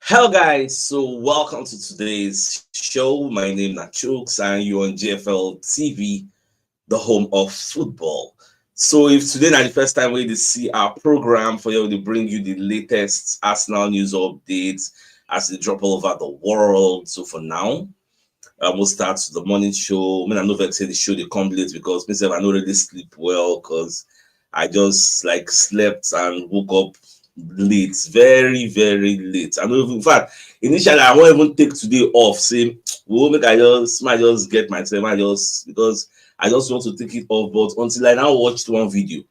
Hello guys, so welcome to today's show. My name is CHUKS and you're on JFL TV, the home of football. So if today is the first time we see our program for you to bring you the latest Arsenal news updates as they drop all over the world. So for now, we'll start the morning show. I mean, I'm not going to say the show they come late because myself I don't really sleep well because I just like slept and woke up late, very, very late. I know in fact, initially I won't even take today off. Say, well, make might just get myself, I just because I just want to take it off. But until I now watched one video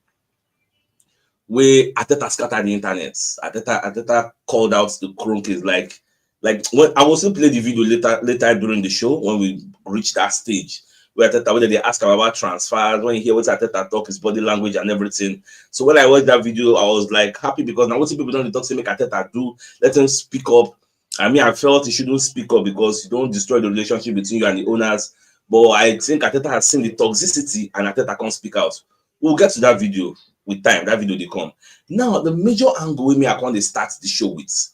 where Arteta scattered the internet. Arteta called out the Kroenkes like when I will still play the video later during the show when we reach that stage where Arteta, whether they ask him about transfers, when you hear what Arteta talk, his body language and everything. So when I watched that video, I was like happy because now what people don't talk to make Arteta do, let him speak up. I mean, I felt he shouldn't speak up because you don't destroy the relationship between you and the owners. But I think Arteta has seen the toxicity and Arteta can't speak out. We'll get to that video with time. That video they come. Now, the major angle with me I want to start the show with.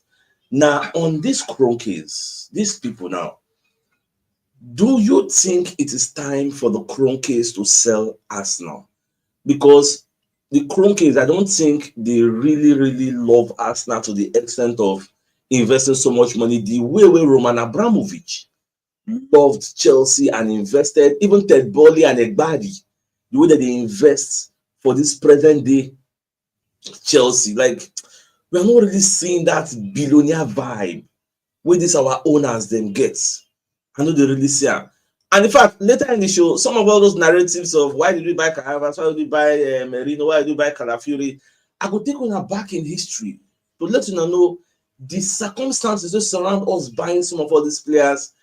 Now, on this Kroenkes, these people now, do you think it is time for the Kroenkes to sell Arsenal? Because the Kroenkes, I don't think they really love Arsenal to the extent of investing so much money the way Roman Abramovich loved Chelsea and invested, even Ted Bolly and Egbadi, the way that they invest for this present day Chelsea. Like, we're not really seeing that billionaire vibe where this our owners then gets. I know they really see them. And in fact, later in the show, some of all those narratives of why did we buy Caravas, why did we buy Merino, why did we buy Calafiori, I could take on back in history to let you know the circumstances that surround us buying some of all these players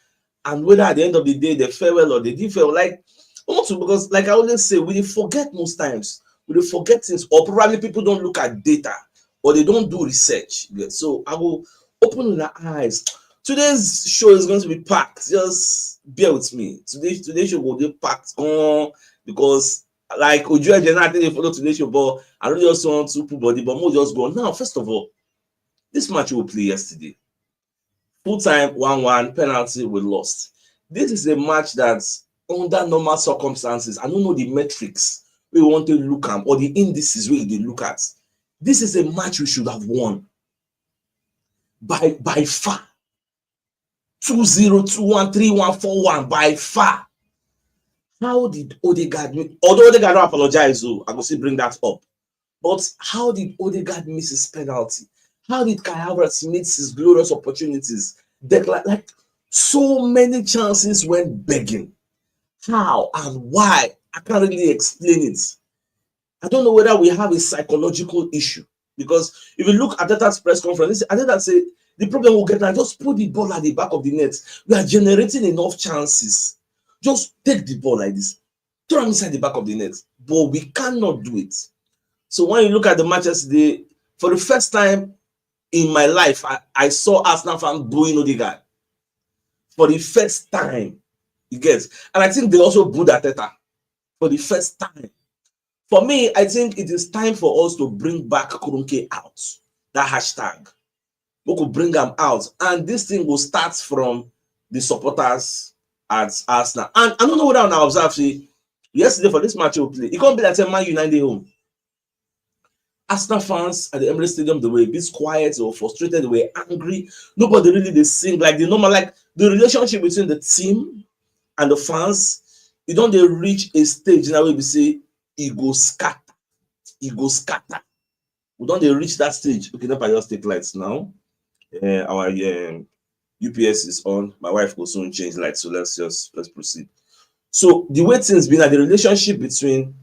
and whether at the end of the day they fare well or they did fail. Like, also because, like I always say, we forget most times, we forget things, or probably people don't look at data or they don't do research. So I will open their eyes. Today's show is going to be packed. Just bear with me. Today's show will be packed on because like Ojo and Jenna, I think they follow today's show, but I don't just want to put body, but more just go. Now, first of all, this match we play yesterday. Full time 1-1 penalty we lost. This is a match that's under normal circumstances. I don't know the metrics we want to look at or the indices we they look at. This is a match we should have won by far. 2-0, 2-1, 3-1, 4-1 by far. How did Odegaard, although Odegaard don't apologize, so I will still bring that up. But how did Odegaard miss his penalty? How did Kai Havertz miss his glorious opportunities? Like so many chances went begging. How and why? I can't really explain it. I don't know whether we have a psychological issue. Because if you look at Arteta's press conference, Arteta said, the problem we'll get now, just put the ball at the back of the net. We are generating enough chances. Just take the ball like this. Throw them inside the back of the net. But we cannot do it. So when you look at the match yesterday, for the first time in my life, I saw Arsenal fans booing Odegaard. For the first time. You get. And I think they also booed Arteta. For the first time. For me, I think it is time for us to bring back Kroenke out. That hashtag. We could bring them out. And this thing will start from the supporters at Arsenal. And I don't know what I observed. Yesterday for this match we'll play, it can't be like a Man United home. Arsenal fans at the Emirates Stadium, they were a bit quiet, they were frustrated, they were angry. Nobody really they sing like the normal, like the relationship between the team and the fans, you don't they reach a stage now where we say it go scatter. It go scatter. We don't they reach that stage. Okay, now I just take lights now. Our UPS is on. My wife will soon change lights, so let's proceed. So the way things been at the relationship between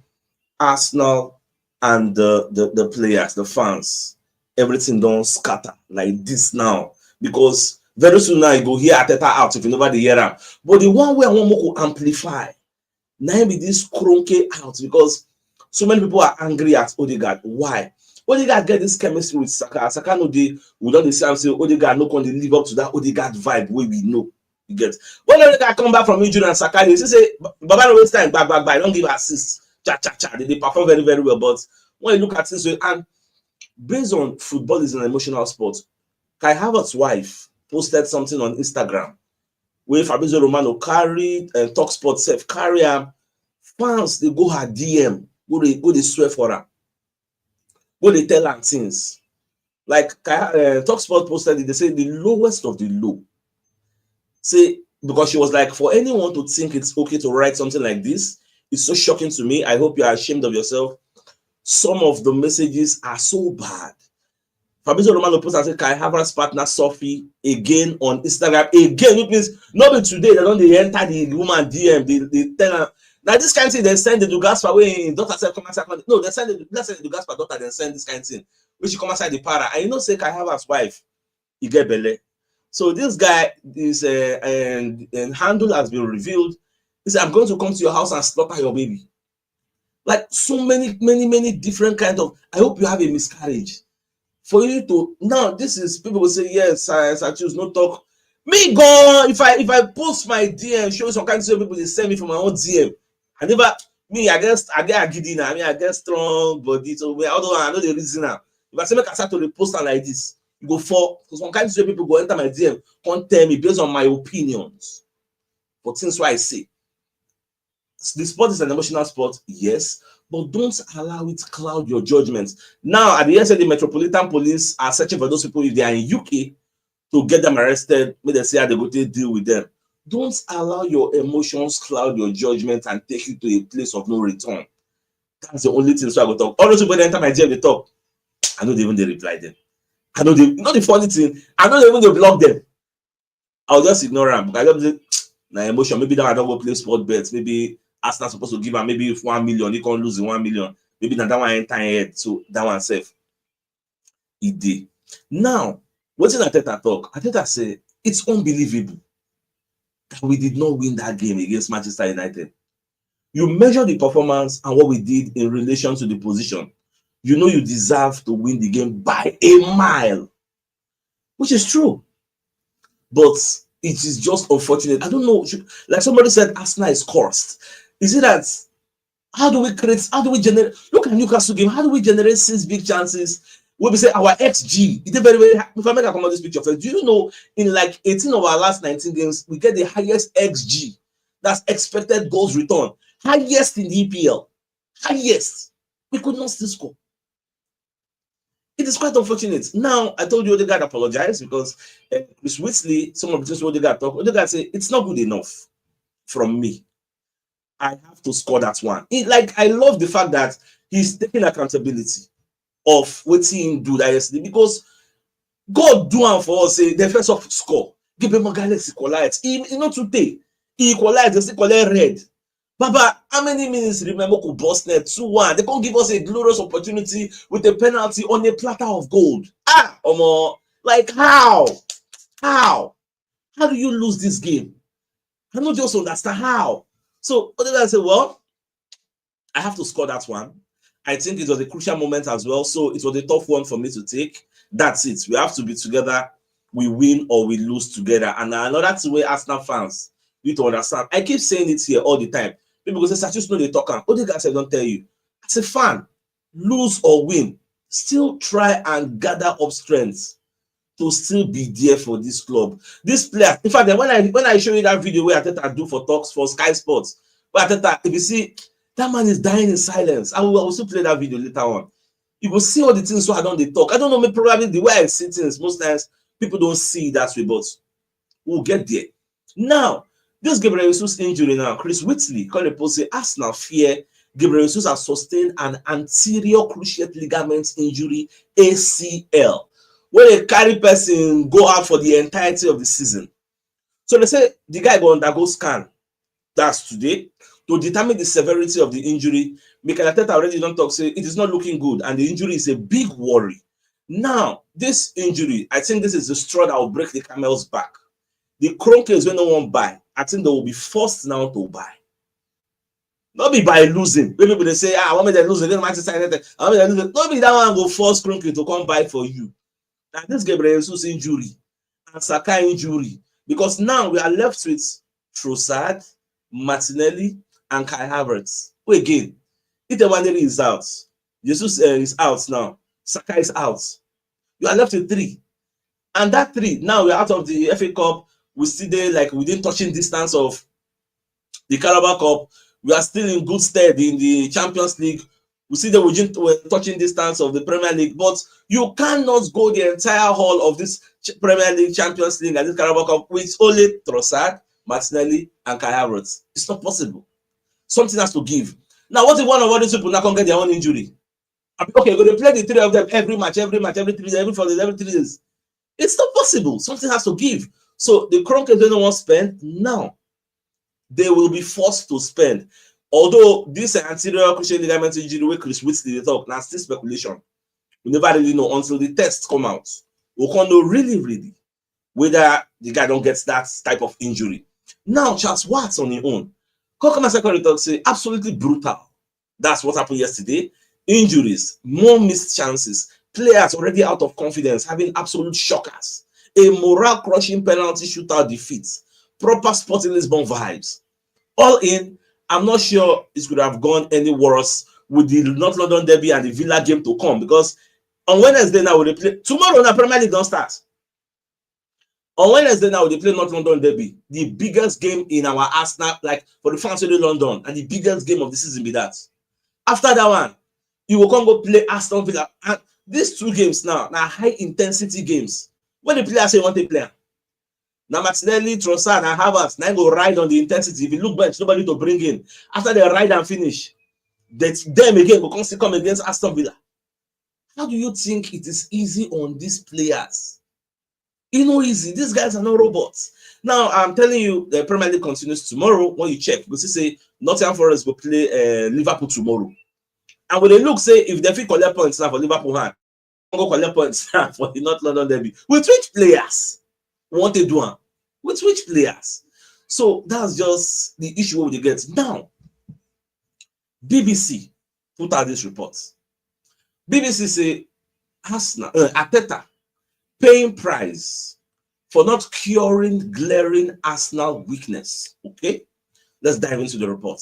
Arsenal and the players, the fans, everything don't scatter like this now. Because very soon now you go hear Arteta out if you never hear him. But the one way I want more to amplify, now be this Kroenke out because so many people are angry at Odegaard. Why? Odegaard get this chemistry with Saka. Saka no dey, we don't say Odegaard no can live up to that Odegaard vibe where we know. You get. When Odegaard come back from injury and Saka, they say, Baba no waste time, back. Don't give assist. Cha. They perform very well. But when you look at this way, and based on football is an emotional sport, Kai Havertz's wife posted something on Instagram where Fabrizio Romano carried and TalkSport self carry am. Fans they go her DM, go they swear for her, go they tell her things. Like TalkSport posted it, they say the lowest of the low. Say because she was like, for anyone to think it's okay to write something like this, it's so shocking to me. I hope you are ashamed of yourself. Some of the messages are so bad. Fabrizio Romano posted and said, Kai Havertz's partner Sophie again on Instagram. Again, it means not be today, they don't they enter the woman DM, they tell her. Now this kind of thing, they send the Dugaspa way, daughter said, come outside. No, they send the Dugaspa daughter, then send this kind of thing. When she come outside the para. And you know, say Kai Havertz's wife, he get belle. So this guy, this and handle has been revealed. He said, I'm going to come to your house and slaughter your baby. Like so many different kind of. I hope you have a miscarriage. For you to now, this is people will say yes, I choose no talk. Me go if I post my DM, show some kind of people they send me from my own DM. I never me I get agidi now. I mean I get strong body. So although I know the reason now. If I say make I start to repost like this, you go for because some kind of people go enter my DM, can't tell me based on my opinions. But since why I say the sport is an emotional sport, yes, but don't allow it cloud your judgment. Now, at the end, the Metropolitan Police are searching for those people if they are in UK to get them arrested. May they say how they go to deal with them. Don't allow your emotions cloud your judgment and take you to a place of no return. That's the only thing. So I go talk. All those people that enter my DM, they talk. I know they even they reply them. I know they. You know the funny thing. I know they even they block them. I'll just ignore them because I don't say, nah, emotion. Maybe that I don't go play sport bets. Maybe Arsenal supposed to give her maybe 1 million, he can't lose the 1 million. Maybe that one enter head, so that one safe. It did. Now, what did Arteta talk? Arteta say it's unbelievable that we did not win that game against Manchester United. You measure the performance and what we did in relation to the position. You know you deserve to win the game by a mile, which is true. But it is just unfortunate. I don't know. Like somebody said, Arsenal is cursed. Is it that how do we generate? Look at Newcastle game. How do we generate 6 big chances? We say our XG. It's very, very. If I make a comment on this picture, do you know in like 18 of our last 19 games, we get the highest XG. That's expected goals return. Highest in the EPL. Highest. We could not still score. It is quite unfortunate. Now, I told you Odegaard apologized because Chris Whitley, some of the things Odegaard talk, Odegaard say it's not good enough from me. I have to score that one. I love the fact that he's taking accountability of what he do that yesterday because God do one for us. Say the first of score. Gabriel Jesus equalize. He not today. He equalized. They still collect red. Baba, how many minutes remember could bust net 2-1? They can't give us a glorious opportunity with a penalty on a platter of gold. Like how? How do you lose this game? I don't just understand how. So I say, well, I have to score that one. I think it was a crucial moment as well. So it was a tough one for me to take. That's it. We have to be together. We win or we lose together. And another way Arsenal fans need to understand. I keep saying it here all the time. People say, just know they talk. All the guys I don't tell you. As a fan, lose or win, still try and gather up strength to still be there for this club. This player, in fact, when I show you that video where Arteta do for talks for Sky Sports, where Arteta, if you see, that man is dying in silence. I will also play that video later on. You will see all the things so I don't they talk. I don't know, maybe probably the way I see things, most times people don't see that way, but we'll get there. Now, this Gabriel Jesus injury now, Chris Whitley called a post say Arsenal fear Gabriel Jesus has sustained an anterior cruciate ligament injury, ACL, where a carry person go out for the entirety of the season. So they say the guy go undergo scan. That's today to determine the severity of the injury. Mikel Arteta already don't talk, say it is not looking good, and the injury is a big worry. Now, this injury, I think this is the straw that will break the camel's back. The chrome case when no one buy, I think they will be forced now to buy. Not be by losing. Maybe they say, I want me to lose again, Manchester United. I want me to lose. Not be that one go force chrome case to come buy for you. Now, this Gabriel Jesus injury and Saka injury, because now we are left with Trossard, Martinelli, and Kai Havertz. Who again? Itawaneri is out. Jesus is out now. Saka is out. You are left with 3. And that 3, now we're out of the FA Cup. We still there, like within touching distance of the Carabao Cup. We are still in good stead in the Champions League. We see that we're touching distance of the Premier League, but you cannot go the entire haul of this Premier League, Champions League, and this Carabao Cup with only Trossard, Martinelli, and Kai Havertz. It's not possible. Something has to give. Now, what if one of all these people now can get their own injury? Okay, we're going to play the 3 of them every match, every 3 days, every 3 days. It's not possible. Something has to give. So the Kroenkes don't want to spend now. They will be forced to spend. Although this anterior cruciate ligament injury wey Chris Whitley dey talk, na still speculation. We never really know until the tests come out. We can't know really whether the guy don't get that type of injury. Now, Charles Watts on his own. Kokoma secretary talk say absolutely brutal. That's what happened yesterday. Injuries, more missed chances, players already out of confidence, having absolute shockers, a morale-crushing penalty shootout defeat, proper Sporting Lisbon vibes. All in, I'm not sure it could have gone any worse with the North London Derby and the Villa game to come, because on Wednesday now they play. Tomorrow the Premier League don't start. On Wednesday now they play North London Derby, the biggest game in our Arsenal, like for the fans of London, and the biggest game of the season be that. After that one, you will come go play Aston Villa. And these 2 games now high intensity games. When the players say want to play, now Martinelli, Trossard, and Havertz now go ride on the intensity. If you look bench, nobody to bring in. After they ride and finish, that's them again will come against Aston Villa. How do you think it is easy on these players? It's not easy. These guys are not robots. Now I'm telling you, the Premier League continues tomorrow. When you check, you say Nottingham Forest will play Liverpool tomorrow. And when they look, say if they fit collect points now for Liverpool hand, go collect points for the North London Derby. With which players want to do it? With which players? So that's just the issue we get. Now, BBC put out this report. BBC say Arteta paying price for not curing glaring Arsenal weakness. Okay, let's dive into the report.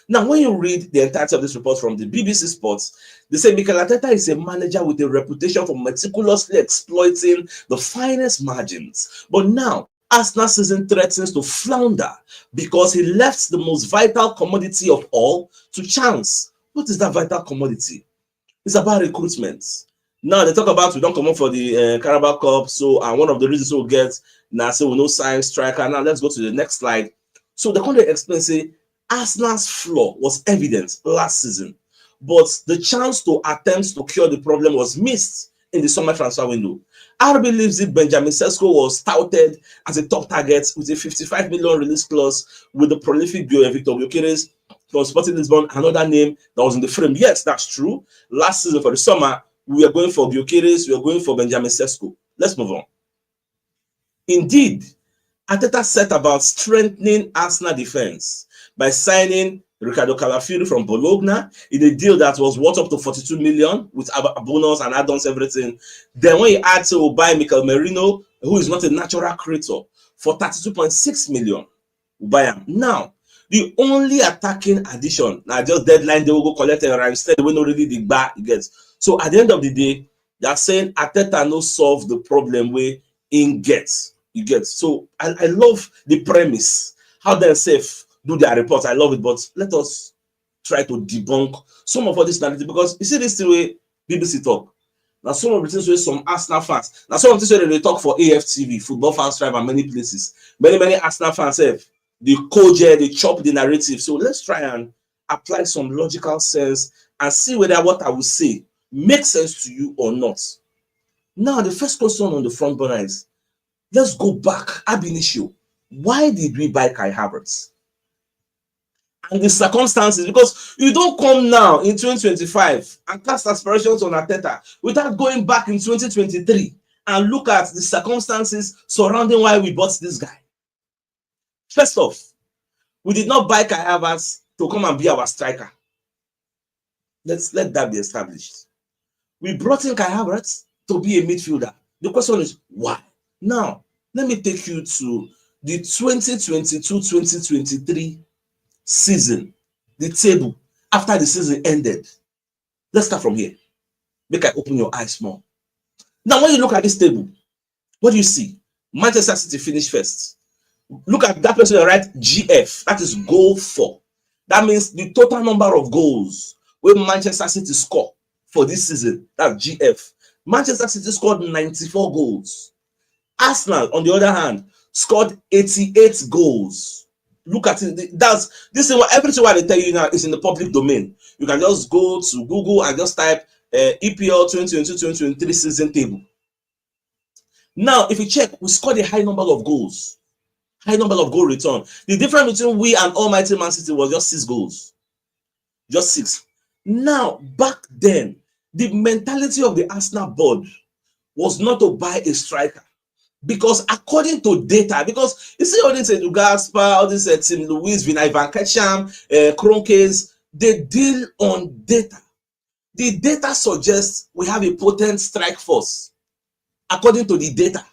Now, when you read the entirety of this report from the BBC Sports, they say Mikel Arteta is a manager with a reputation for meticulously exploiting the finest margins. But now, Arsenal season threatens to flounder because he left the most vital commodity of all to chance. What is that vital commodity? It's about recruitment. Now, they talk about we don't come up for the Carabao Cup. So, and one of the reasons we'll get now, so we no sign striker. Now, let's go to the next slide. So, the country explain, say, Arsenal's flaw was evident last season, but the chance to attempt to cure the problem was missed in the summer transfer window. RB Leipzig Benjamin Sesko was touted as a top target with a 55 million release clause with the prolific Victor Gyökeres from Sporting Lisbon, another name that was in the frame. Yes, that's true. Last season for the summer, we are going for Gyökeres, we are going for Benjamin Sesko. Let's move on. Indeed, Arteta set about strengthening Arsenal defense by signing Ricardo Calafiori from Bologna in a deal that was worth up to 42 million with a bonus and add-ons, everything. Then when you add to buy Mikel Merino, who is not a natural creator, for 32.6 million, we buy him. Now, the only attacking addition, now just deadline, they will go collect and instead they will not really the bar it gets. So at the end of the day, they are saying Arteta no solve the problem where in gets. You get. So I love the premise, how they're safe. Do their reports. I love it, but let us try to debunk some of all this narrative, because you see this the way BBC talk. Now, some of the things where some Arsenal fans, now some of the things where they talk for AFTV, Football Fans Tribe, and many places. Many Arsenal fans have the codger, they chop the narrative. So let's try and apply some logical sense and see whether what I will say makes sense to you or not. Now, the first question on the front burner is, let's go back ab initio. Why did we buy Kai Havertz? And the circumstances, because you don't come now in 2025 and cast aspirations on Arteta without going back in 2023 and look at the circumstances surrounding why we bought this guy. First off, we did not buy Kai Havertz to come and be our striker. Let that be established. We brought in Kai Havertz to be a midfielder. The question is why? Now, let me take you to the 2022-2023 season, the table after the season ended. Let's start from here. Make I open your eyes more. Now, when you look at this table, What do you see? Manchester City finished first. Look at that person on the right, GF. That is goal for. That means the total number of goals where Manchester City score for this season. That's GF. Manchester City scored 94 goals. Arsenal, on the other hand, scored 88 goals. Look at it. That's this is what everything what they tell you now is in the public domain. You can just go to Google and just type EPL 2022-2023 season table. Now, if you check, we scored a high number of goals. High number of goal return. The difference between we and almighty Man City was just 6 goals. Just 6. Now, back then, the mentality of the Arsenal board was not to buy a striker. Because according to data, because you see all this Gaspar, all this Tim Louis, Vinay Van Ketcham, Kroenkes, they deal on data. The data suggests we have a potent strike force. According to the data.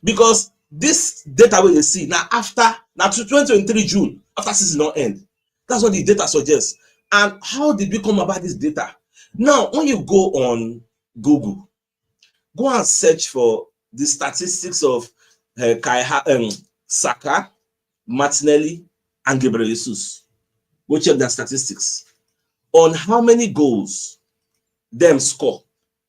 Because this data we see now to 2023 June, after season don't end. That's what the data suggests. And how did we come about this data? Now, when you go on Google, go and search for the statistics of Saka, Martinelli, and Gabriel Jesus. Go check their statistics on how many goals them score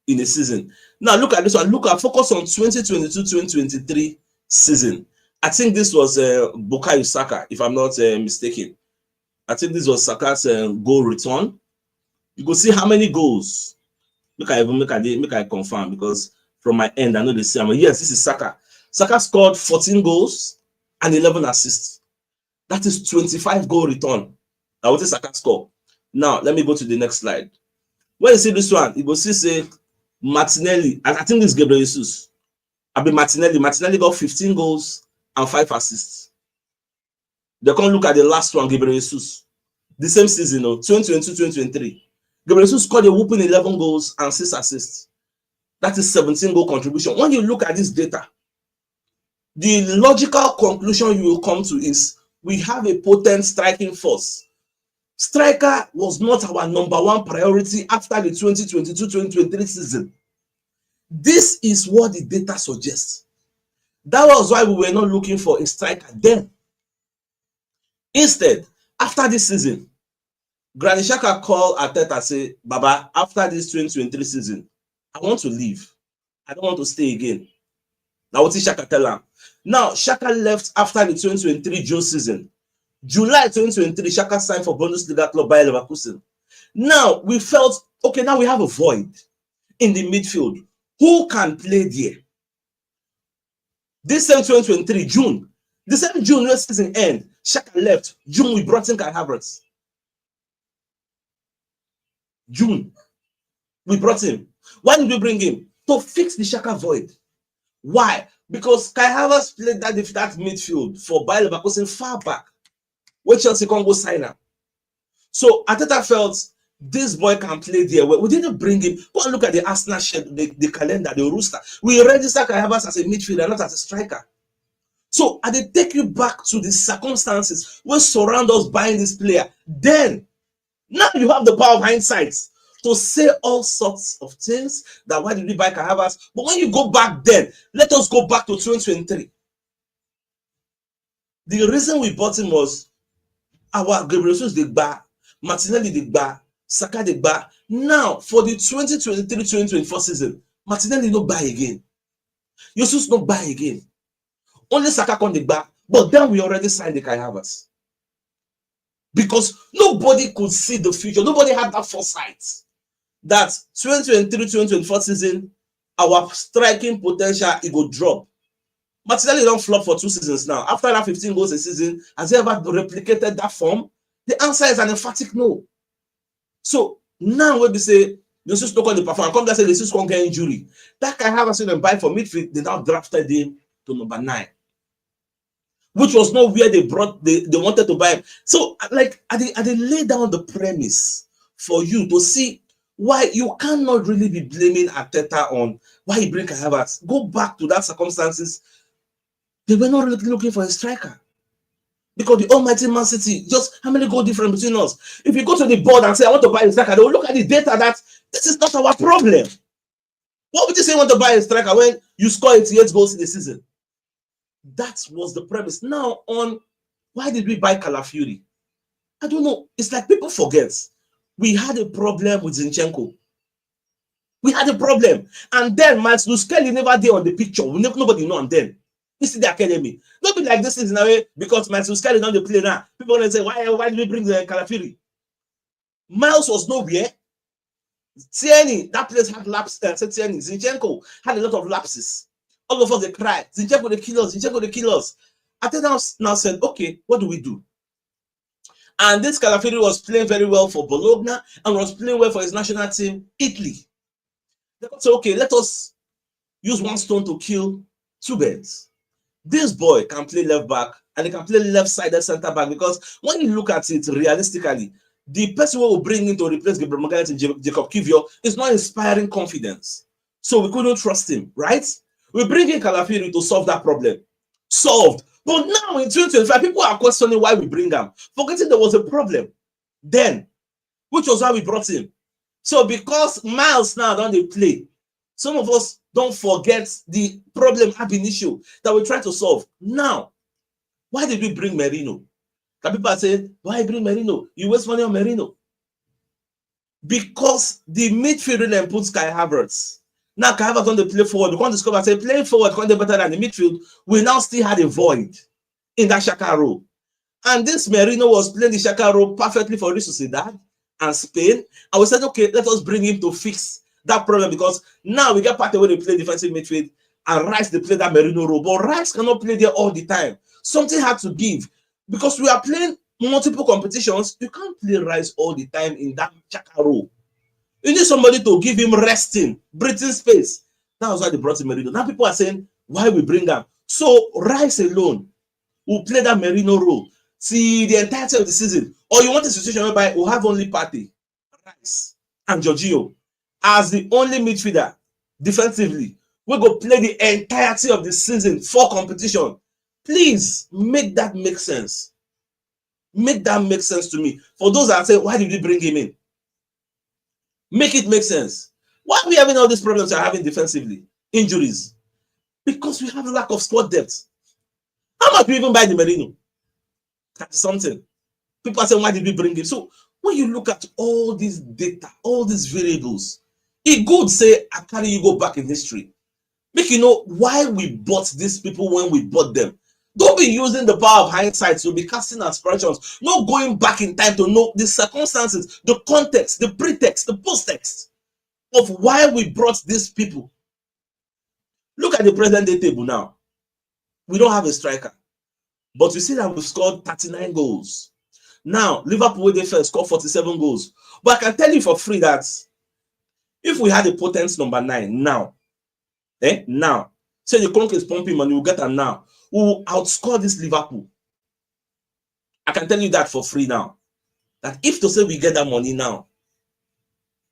in a season. Now look at this one. Focus on 2022-2023 season. I think this was Bukayo Saka, if I'm not mistaken. I think this was Saka's goal return. You go see how many goals. Make I confirm, because from my end I know they say, yes, this is Saka. Saka scored 14 goals and 11 assists. That is 25 goal return. Now what is Saka score? Now let me go to the next slide. When you see this one, you will see say Martinelli, and I think this is Gabriel Jesus. Martinelli got 15 goals and 5 assists. They can't look at the last one, Gabriel Jesus. The same season, 2022-2023. Gabriel Jesus scored a whooping 11 goals and 6 assists. That is 17 goal contribution. When you look at this data, the logical conclusion you will come to is we have a potent striking force. Striker was not our number one priority after the 2022-2023 season. This is what the data suggests. That was why we were not looking for a striker then. Instead, after this season, Granit Xhaka called Arteta and say, Baba, after this 2023 season, I want to leave. I don't want to stay again. Now what did Xhaka tell him? Now, Xhaka left after the 2023 June season. July 2023, Xhaka signed for Bundesliga club Bayer Leverkusen. Now, we felt, okay, now we have a void in the midfield. Who can play there? This same 2023, June. The same June, when season end, Xhaka left. June, we brought in Kai Havertz. June, we brought him. Why did we bring him? To fix the Xhaka void. Why? Because Kai Havertz played that midfield for Bayer Leverkusen far back, where Chelsea can't go sign him. So Arteta felt this boy can play there. We didn't bring him. Go and look at the Arsenal schedule, the calendar, the roster. We registered Kai Havertz as a midfielder, not as a striker. So I did take you back to the circumstances which surround us buying this player. Then, now you have the power of hindsight to say all sorts of things that why did we buy Kai Havertz? But when you go back then, let us go back to 2023. The reason we bought him was our Gabriel Jesus the bar, Martinelli the bar, Saka the bar. Now, for the 2023-2024 season, Martinelli no buy again. Jesus no buy again. Only Saka on the bar, but then we already signed the Kai Havertz. Because nobody could see the future. Nobody had that foresight that 2023-2024 season, our striking potential, it will drop. Martinelli don't flop for 2 seasons now. After that 15 goals a season, has he ever replicated that form? The answer is an emphatic no. So now when we say Jesus not going to perform, come that say Jesus can't get injury. That Kai Havertz and buy for midfield, they now drafted him to number 9. Which was not where they wanted to buy him. So, like, I lay down the premise for you to see why you cannot really be blaming Arteta on why he bring Kai Havertz. Go back to that circumstances. They were not really looking for a striker. Because the almighty Man City, just how many goal difference between us? If you go to the board and say, I want to buy a striker, they will look at the data that this is not our problem. What would you say you want to buy a striker when You score 88 goals in the season. That was the premise. Now, on why did we buy Calafiori? I don't know. It's like people forget. We had a problem with Zinchenko. We had a problem. And then Miles Kelly never did on the picture. Nobody know him then. This is the academy. Don't be like this is in a way because Miles Kelly not the play now. People want to say, why did we bring the Calafiori? Miles was nowhere. Tierney, that place had lapses. Tierney, Zinchenko had a lot of lapses. All of us they cried. Zinchenko the killers. Zinchenko the killers. Arteta now said, okay, what do we do? And this Calafiori was playing very well for Bologna and was playing well for his national team, Italy. They said, okay, let us use one stone to kill two birds. This boy can play left back and he can play left-sided center back, because when you look at it realistically, the person who will bring in to replace Gabriel Jesus and Jacob Kivior is not inspiring confidence. So we couldn't trust him, right? We bring in Calafiori to solve that problem. Solved. But now in 2025, people are questioning why we bring him, forgetting there was a problem then, which was why we brought him. So because Miles now don't play, some of us don't forget the problem ab initio that we try to solve. Now, why did we bring Merino? That people are saying, why bring Merino? You waste money on Merino. Because the midfielder then puts Kai Havertz. Now Kai Havertz on the play forward. We can't discover, say, playing forward can't be better than the midfield. We now still had a void in that Xhaka role. And this Merino was playing the Xhaka role perfectly for Real Sociedad and Spain. And we said, okay, let us bring him to fix that problem, because now we get part of where they play defensive midfield and Rice they play that Merino role. But Rice cannot play there all the time. Something had to give, because we are playing multiple competitions. You can't play Rice all the time in that Xhaka role. You need somebody to give him resting, breathing space. That was why they brought in Merino. Now people are saying, why we bring him? So Rice alone will play that Merino role see the entirety of the season. Or you want a situation whereby we'll have only Partey, Rice, and Jorginho as the only midfielder defensively. We go play the entirety of the season for competition. Please make that make sense. Make that make sense to me. For those that say, why did we bring him in? Make it make sense. Why are we having all these problems we're having defensively? Injuries. Because we have a lack of squad depth. How much do we even buy the Merino? That's something. People are saying, why did we bring him? So when you look at all these data, all these variables, it could say, I carry you go back in history. Make you know why we bought these people when we bought them. Don't be using the power of hindsight to be casting aspirations. Not going back in time to know the circumstances, the context, the pretext, the post-text of why we brought these people. Look at the present day table now. We don't have a striker. But you see that we've scored 39 goals. Now, Liverpool, they first scored 47 goals. But I can tell you for free that if we had a potent number 9 now, now, say the Conk is pumping money, we'll get them now. We will outscore this Liverpool. I can tell you that for free now. That if to say we get that money now,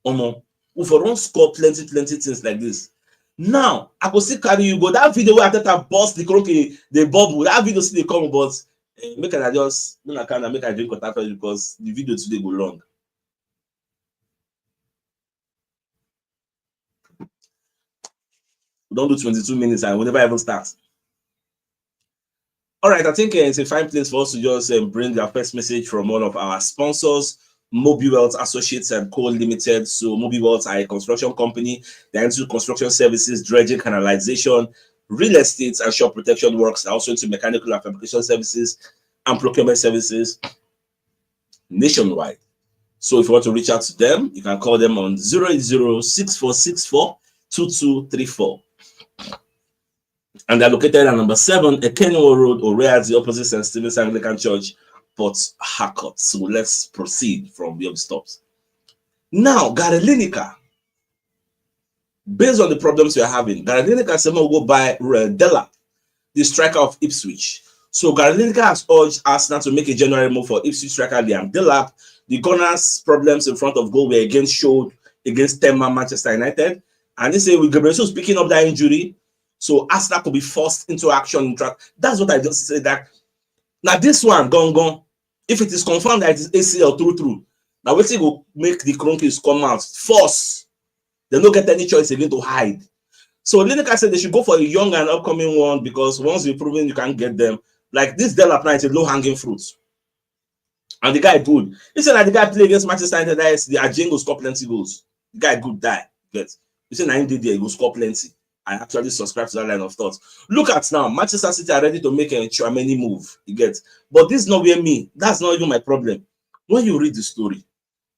we don't score plenty things like this. Now, I could see carry you go. That video where Arteta bust the Conk, the bubble, that video see they come, but make I just make I drink water because the video today go long. We don't do 22 minutes and we never even start. All right, I think it's a fine place for us to just bring our first message from one of our sponsors, Mobiwealth Associates and Co. Limited. So Mobiwealth are a construction company. They're into construction services, dredging, canalization, real estate, and shop protection works. They're also into mechanical and fabrication services and procurement services nationwide. So if you want to reach out to them, you can call them on 080-6464-2234. And they're located at number 7, Ekenwo Road, Orea, at the opposite St. Stephen's Anglican Church, Port Harcourt. So let's proceed from where we stopped. Now, Gary Lineker, based on the problems we're having, Gary Lineker said we'll go buy Delap, the striker of Ipswich. So Gary Lineker has urged Arsenal to make a January move for Ipswich striker Liam Delap. The Gunners' problems in front of goal were again showed against 10-man Manchester United. And they say with Gabriel Jesus picking up that injury, so Arsenal could be forced into action. That's what I just said. That now this one gone. If it is confirmed that it is ACL true, now we will make the Kroenkes come out. Force. They don't get any choice again to hide. So Lineker said they should go for a young and upcoming one because once you've proven you can get them, like this Delap now is a low-hanging fruit. And the guy good. He said that the guy play against Manchester United, the Ajin will score plenty goals. The guy good die. Get. You say 9 day he will score plenty. I actually subscribe to that line of thought. Look at now, Manchester City are ready to make a Chouameni move. You get. But this is not where me. That's not even my problem. When you read the story,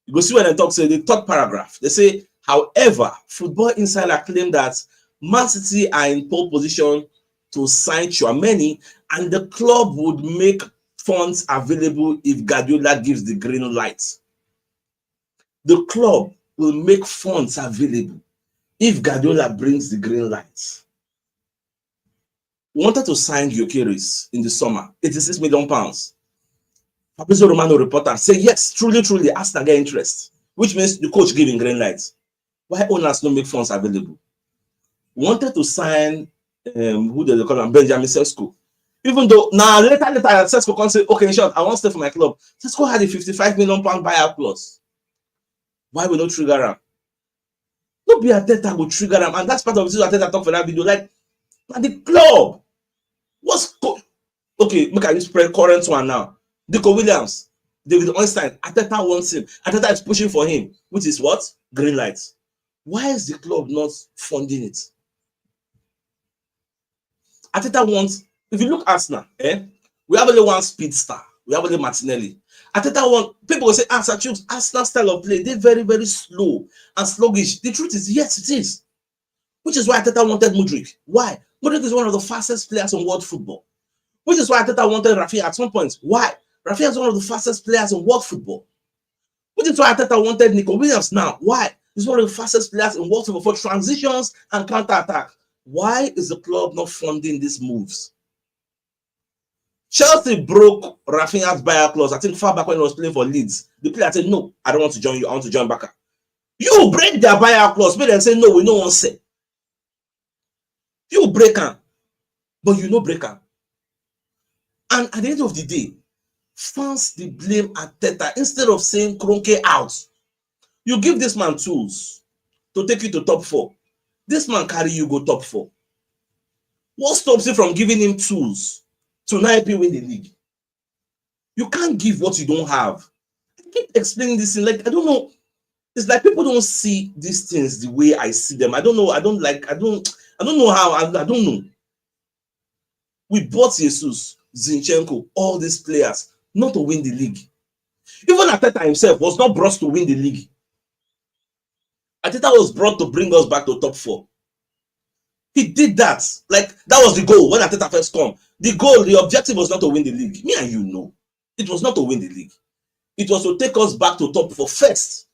you go see when they talk, say the third paragraph. They say, however, Football Insider claimed that Man City are in pole position to sign Chouameni, and the club would make funds available if Guardiola gives the green light. The club will make funds available if Guardiola brings the green light. We wanted to sign Gyökeres in the summer, £86 million. Fabrizio Romano reporter say yes, truly, Arsenal get interest, which means the coach giving green light. Why owners don't make funds available? We wanted to sign who they call him, Benjamin Sesko. Even though now later Sesko can say, okay, in short, I want to stay for my club. Sesko had a £55 million buyout clause. Why will not trigger him? No be Arteta will trigger him, and that's part of it. Arteta talk for that video. Like, the club. What's okay? Look at this current one now. Deco Williams, David Einstein. Arteta wants him. Arteta is pushing for him, which is what? Green light. Why is the club not funding it? Arteta wants. If you look at Arsenal, we have only one speed star. We have only Martinelli. Arteta want. People will say, Arsenal style of play, they're very, very slow and sluggish. The truth is, yes, it is. Which is why Arteta wanted Mudryk. Why? Mudryk is one of the fastest players in world football. Which is why Arteta wanted Rafinha at some point. Why? Rafinha is one of the fastest players in world football. Which is why Arteta wanted Nico Williams now. Why? He's one of the fastest players in world football for transitions and counter-attack. Why is the club not funding these moves? Chelsea broke Rafinha's buyout clause, I think far back when he was playing for Leeds. The player said, no, I don't want to join you. I want to join Barca. You break their buyout clause, but then say, no, we don't want to say. You break them, but you no break them. And at the end of the day, fans they blame Arteta instead of saying Kroenke out. You give this man tools to take you to top 4. This man carry you go top 4. What stops you from giving him tools to now help you win the league? You can't give what you don't have. I keep explaining this in, like, I don't know. It's like people don't see these things the way I see them. I don't know. I don't know how. I don't know. We bought Jesus, Zinchenko, all these players not to win the league. Even Arteta himself was not brought to win the league. Arteta was brought to bring us back to top 4. He did that. Like, that was the goal when Arteta first come. The goal, the objective was not to win the league. Me and you know. It was not to win the league. It was to take us back to top 4 first.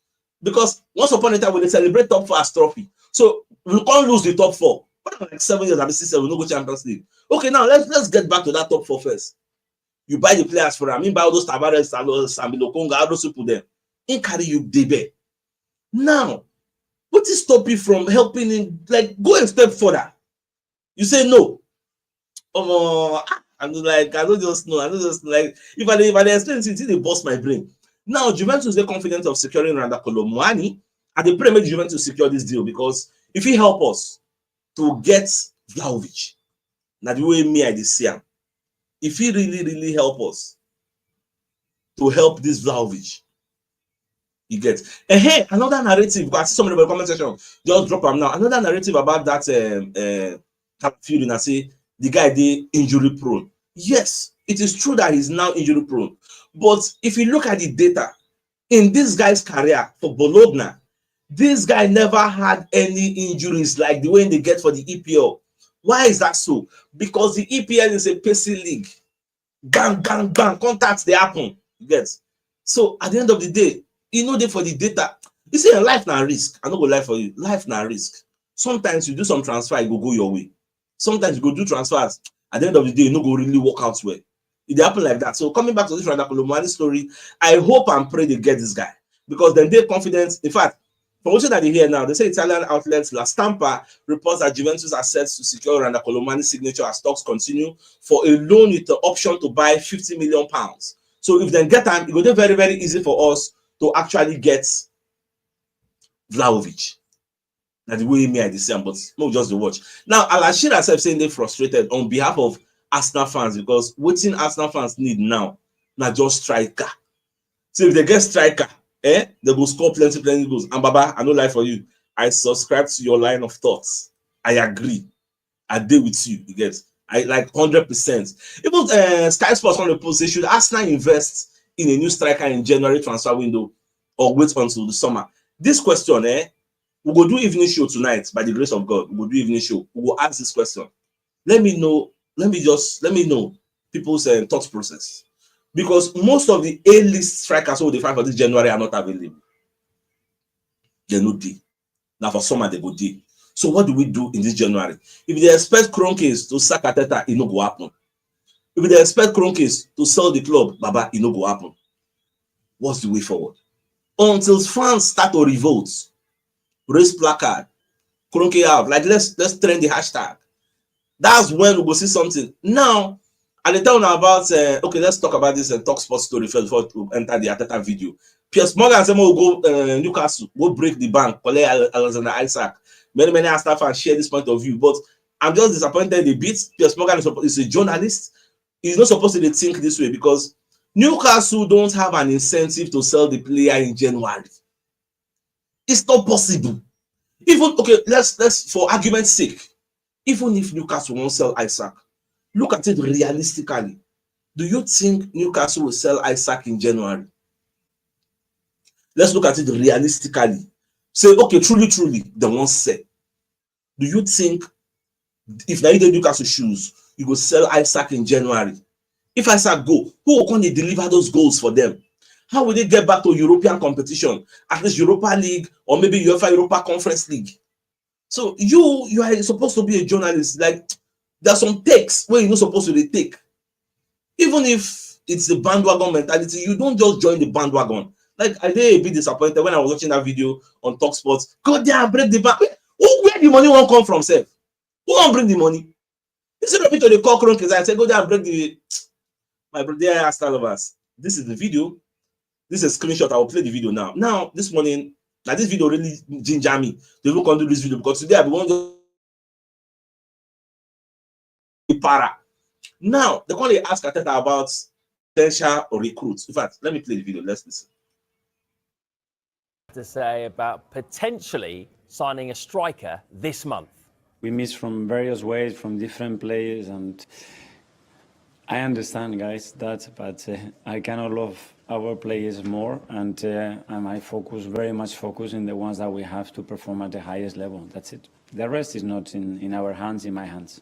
Because once upon a time, when they celebrate top 4 as trophy. So, we can't lose the top 4. But like 7 years, I've been 6 years, we no go Champions League. Okay, now let's get back to that top 4 first. You buy the players for them. I mean, buy all those Tavares, Samilo Konga, all those people there. In carry you debe. Now, what is stop you from helping him? Like, go a step further. You say no. I'm like, I don't just know. I don't just like, if I explain it, they bust my brain. Now, Juventus is confident of securing Randa Colomwani, and they pray make Juventus secure this deal because if he help us to get Vlahovic, now the way me I see him, if he really help us to help this Vlahovic, you get. And hey, another narrative. I see somebody in the comment section. Just drop him now. Another narrative about that Fury. I say the guy they injury prone. Yes, it is true that he's now injury prone. But if you look at the data in this guy's career for Bologna, this guy never had any injuries like the way they get for the EPL. Why is that so? Because the EPL is a pacey league. Bang, contacts they happen. You get. So at the end of the day, you know, they for the data. You see, life na risk. I don't go lie for you. Life na risk. Sometimes you do some transfer, it go your way. Sometimes you go do transfers. At the end of the day, you no go really work out well. It happen like that. So coming back to this Randa Colomwani story, I hope and pray they get this guy because then they're confident. In fact, from what that they hear now, they say Italian outlets La Stampa reports that Juventus are set to secure Randa Colomwani's signature as talks continue for a loan with the option to buy £50 million. So if they get time, it will be very, very easy for us to actually get Vlahovic. That the way me I see but no just the watch. Now Alashir herself saying they frustrated on behalf of Arsenal fans because waiting Arsenal fans need now, not just striker. So if they get striker, they go score plenty goals. And Baba, I no lie for you. I subscribe to your line of thoughts. I agree. I deal with you. You get I like 100%. Even Sky Sports on the post say should Arsenal invest in a new striker in January transfer window or wait until the summer? This question, we will do evening show tonight by the grace of God. We will do evening show. We will ask this question. Let me know. Let me know people's thought process. Because most of the A-list strikers who they find for this January are not available. They're not there. Now for summer they go there. So what do we do in this January? If they expect Kroenkes to sack Arteta, it no go happen. If they expect Kroenkes to sell the club, Baba, it no go happen. What's the way forward? Until fans start to revolt, raise placard, Kroenke out. Like let's trend the hashtag. That's when we will see something. Now, and they tell you about okay, let's talk about this talk sports story first before we enter the Arteta video. Piers Morgan said will go Newcastle, go break the bank, collect Alexander Isaac. Many Arsenal fans share this point of view, but I'm just disappointed a bit. Piers Morgan is a journalist. He's not supposed to think this way because Newcastle don't have an incentive to sell the player in January. It's not possible. Even okay, let's for argument's sake, even if Newcastle won't sell Isaac, look at it realistically. Do you think Newcastle will sell Isaac in January? Let's look at it realistically. Say, okay, truly, they won't sell. Do you think if now you Newcastle shoes, you go sell Isaac in January? If Isaac go, who will come to deliver those goals for them? How will they get back to European competition? At least Europa League or maybe UEFA Europa Conference League. So you are supposed to be a journalist. Like there are some takes where you're not supposed to take. Even if it's the bandwagon mentality, you don't just join the bandwagon. Like I did a bit disappointed when I was watching that video on Talk Sports. Go there and break the bank. Where the money won't come from, sir? Who won't bring the money? Instead of it to the call Kroenkes, I said go there and break the. My brother asked all of us. This is the video. This is a screenshot. I will play the video now. Now, this morning, like this video really ginger me. They will come do this video because today I want to para. Now, they're going to ask Arteta about potential recruits. In fact, let me play the video. Let's listen. To say about potentially signing a striker this month. We miss from various ways, from different players, and I understand, guys, that, but I cannot love our players more, and I focus very much in the ones that we have to perform at the highest level. That's it. The rest is not in our hands, in my hands.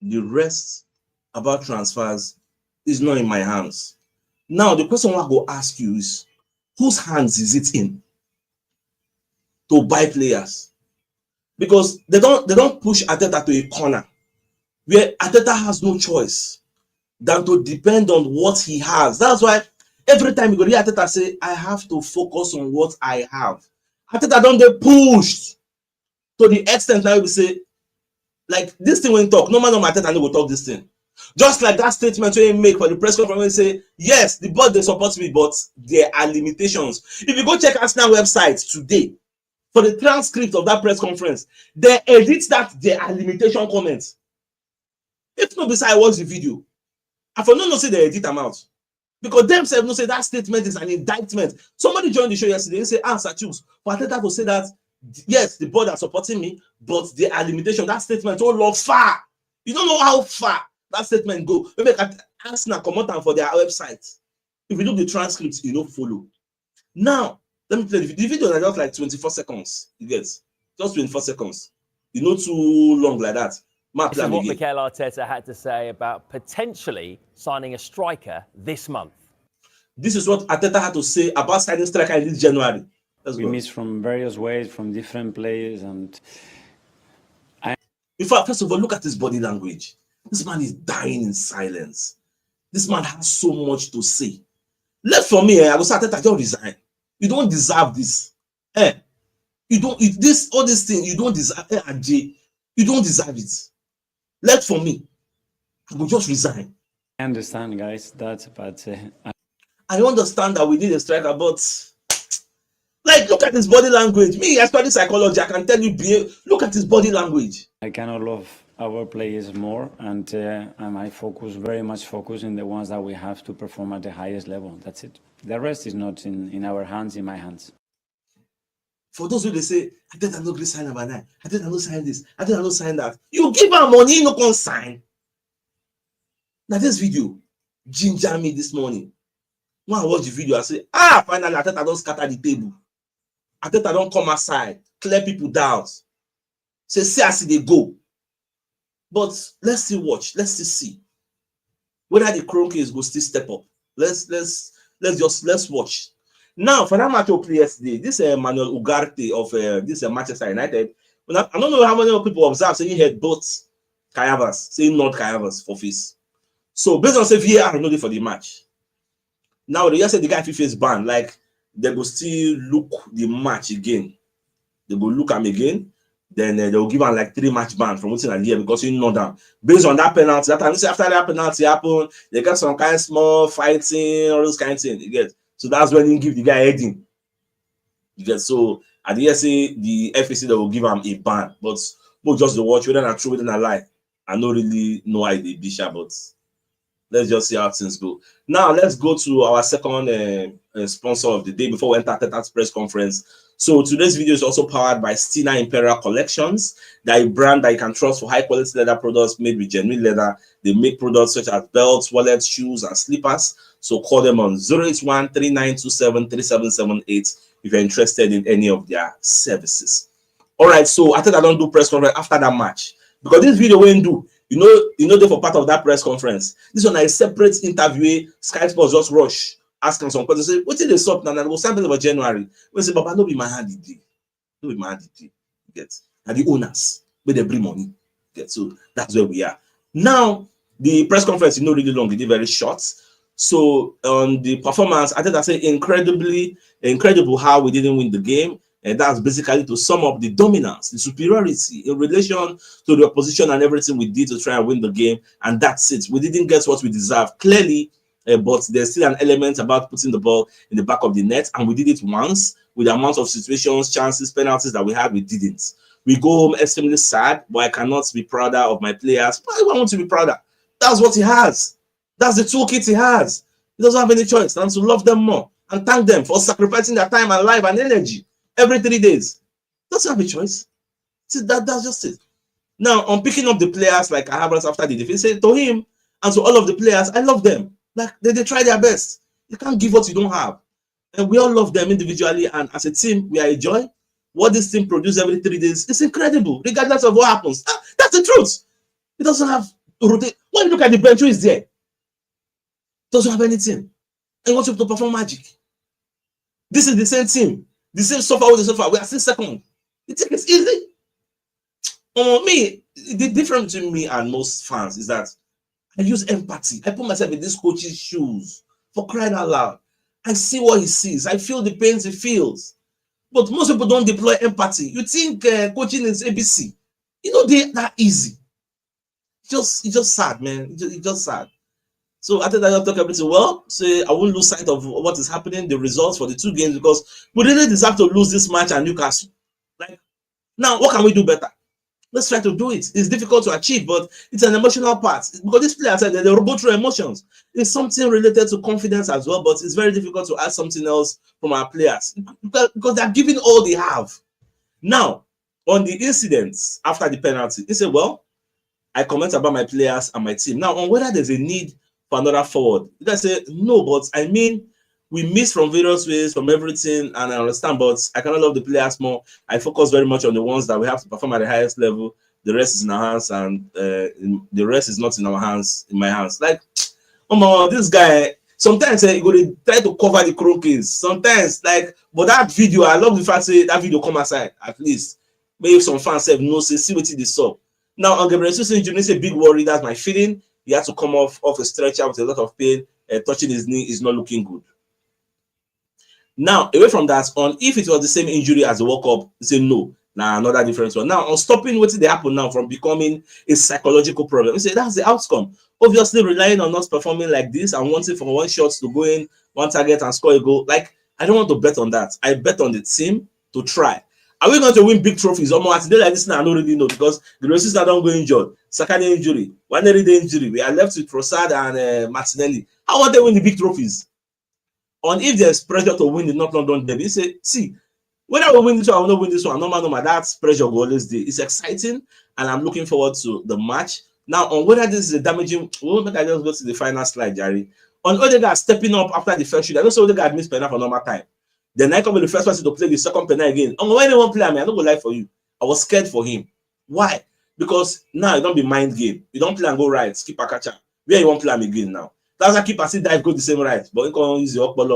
The rest about transfers is not in my hands. Now, the question I go ask you is, whose hands is it in to buy players? Because they don't push Arteta to a corner where Arteta has no choice than to depend on what he has. That's why every time you go to Arteta say, I have to focus on what I have. Arteta don't get pushed to the extent now we say, like this thing when talk, no man on Arteta no go talk this thing. Just like that statement when you make for the press conference, when you say, yes, the board they support me, but there are limitations. If you go check Arsenal website today, for the transcript of that press conference, they edit that there are limitation comments. If not beside I watch the video, I for no say they edit them out. Because themselves no say that statement is an indictment. Somebody joined the show yesterday and say, answer CHUKS. For Arteta to say that, yes, the board are supporting me, but there are limitations. That statement so long far. You don't know how far that statement go. Maybe Arsenal come out for their website. If you look the transcripts, you don't follow. Now, let me play the video is just like 24 seconds. You get just 24 seconds. You know too long like that. This is what Mikel Arteta had to say about potentially signing a striker this month. This is what Arteta had to say about signing a striker in this January. We miss from various ways, from different players, and in fact, first of all, look at his body language. This man is dying in silence. This man has so much to say. Left for me, I will say Arteta, don't resign. You don't deserve this. You don't all this thing, you don't deserve you don't deserve it. Left for me. I will just resign. I understand, guys, that, but I understand that we need a striker, but Like, look at his body language. Me, I study psychology. I can tell you, look at his body language. I cannot love our players more, and I focus very much in the ones that we have to perform at the highest level. That's it. The rest is not in our hands, in my hands. For those who they say, I did not sign number 9, I did not sign this, I did not sign that. You give her money, no can sign. Now this video ginger me this morning. When I watch the video, I say, finally, Arteta don't scatter the table. Arteta don't come aside, clear people down. Say, see as they go. But let's still watch. Let's still see whether the Kroenkes will still step up. Let's watch. Now, for that match of play yesterday, this Manuel Ugarte of this Manchester United. I don't know how many people observe saying he had both Kai Havertz, saying not Kai Havertz for face. So based on say VAR not for the match. Now they just said the guy FIFA is banned. Like they will still look the match again. They will look him again. Then they will give him like 3 match ban from within a year because he know that based on that penalty. That time after that penalty happened, they got some kind of small fighting, all those kind of things. You get so that's when he give the guy heading. You get so at the say the FAC that will give him a ban, but we'll just watch whether not true, whether not lie. I don't really know why they be sure, but let's just see how things go. Now let's go to our second sponsor of the day before we enter Arteta's press conference. So today's video is also powered by Stina Imperial Collections. They're a brand that you can trust for high quality leather products made with genuine leather. They make products such as belts, wallets, shoes, and slippers. So call them on 081-3927-3778 if you're interested in any of their services. All right, so Arteta don't do press conference after that match because this video won't do. You know, they for part of that press conference. This one is a separate interview. Sky Sports just rush, asking some questions. Say, what did they stop now? And we'll sample over January. We say, Baba, no be my hand today. No be my hand today. Get and the owners, where they bring money. Get so that's where we are. Now, the press conference is not really long, it is very short. So on the performance, I think I say incredible how we didn't win the game. And that's basically to sum up the dominance, the superiority in relation to the opposition and everything we did to try and win the game. And that's it. We didn't get what we deserve, clearly, but there's still an element about putting the ball in the back of the net. And we did it once with the amount of situations, chances, penalties that we had, we didn't. We go home extremely sad, but I cannot be prouder of my players. Why do I want to be prouder? That's what he has. That's the toolkit he has. He doesn't have any choice than to love them more and thank them for sacrificing their time and life and energy every 3 days. Doesn't have a choice. See, that's just it. Now, on picking up the players like Havertz after the defense, say to him and to all of the players, I love them. Like they try their best. You can't give what you don't have. And we all love them individually, and as a team, we are a joy. What this team produces every 3 days is incredible, regardless of what happens. That's the truth. It doesn't have rotate. When you look at the bench, who is there? It doesn't have anything. And wants you to perform magic. This is the same team. The same suffer with the suffer. We are still second. You think it's easy? Me, the difference between me and most fans is that I use empathy. I put myself in this coach's shoes, for crying out loud. I see what he sees. I feel the pains he feels. But most people don't deploy empathy. You think coaching is ABC. You know, they're that easy. It's just sad, man. It's just sad. So I think I'll talk everything well. Say I won't lose sight of what is happening, the results for the 2 games, because we really deserve to lose this match and Newcastle. Like now, what can we do better? Let's try to do it. It's difficult to achieve, but it's an emotional part because these players they go through emotions. It's something related to confidence as well, but it's very difficult to add something else from our players because they're giving all they have. Now, on the incidents after the penalty, they say, well, I comment about my players and my team. Now, on whether there's a need for another forward, you guys say no, but I mean, we miss from various ways, from everything, and I understand, but I cannot love the players more. I focus very much on the ones that we have to perform at the highest level. The rest is in our hands, and the rest is not in our hands, in my hands. Like, this guy, sometimes he go to try to cover the Kroenkes. Sometimes, like, but that video, I love the fact say that video come aside, at least. Maybe some fans have no say, see what it is up. Now, on Gabriel Jesus injury, it's a big worry. That's my feeling. He had to come off a stretcher with a lot of pain. Touching his knee is not looking good. Now, away from that, on if it was the same injury as the World Cup, say no. Nah, another different one. Now, on stopping what they happen now from becoming a psychological problem, we say that's the outcome. Obviously, relying on not performing like this and wanting for one shot to go in, one target and score a goal. Like, I don't want to bet on that. I bet on the team to try. Are we going to win big trophies? Almost today like this now, I don't really know because the races are not going injured. Saka injury, Waneri injury. We are left with Trossard and Martinelli. How will they win the big trophies? And if there's pressure to win the North London derby, you say, see, whether we win this one or not win this one, normal, that pressure will always be. It's exciting, and I'm looking forward to the match. Now, on whether this is a damaging, I just go to the final slide, Jerry. On Odegaard stepping up after the first shoot, I don't say Odegaard missed penalty for normal time. Then I come with the first person to play the second penalty again. And when they won't play, I don't go lie for you. I was scared for him. Why? Because now it don't be mind game. You don't play and go right, keep a catcher. Where you won't play him again now. That's why keeper see dive go the same right, but you can use your upper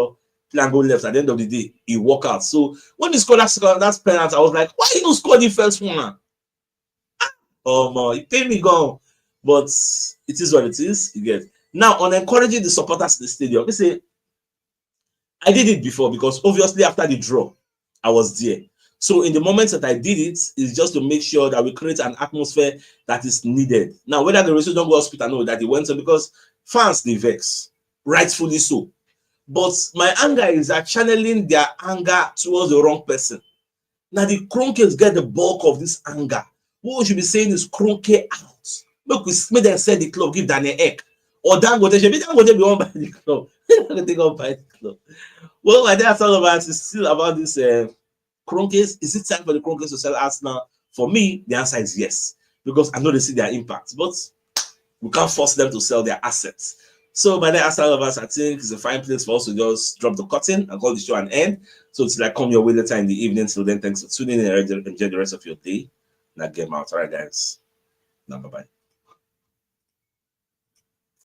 play and go left. At the end of the day, he walk out. So when he scored that penalty, I was like, why you don't score the first one? It paid me gone. But it is what it is. You get now on encouraging the supporters in the stadium. They say I did it before because obviously after the draw, I was there. So in the moments that I did it, is just to make sure that we create an atmosphere that is needed. Now, whether the results don't go hospital, know that it went on because fans they vex, rightfully so. But my anger is that channeling their anger towards the wrong person. Now the Kronkes get the bulk of this anger. What we should be saying is Kronke out. Make them sell the club, give Daniel Ek. Or Dangote, Dangote be won by the club. They go by the club. Well, I think all about is still about this Kronkes. Is it time for the Kronkes to sell Arsenal? For me, the answer is yes. Because I know they see their impact. But we can't force them to sell their assets. So by the Arsenal of us, I think it's a fine place for us to just drop the curtain and call the show an end. So it's like come your way later in the evening. So then thanks for tuning in and enjoy the rest of your day. Now get out. All right, guys. Now bye-bye.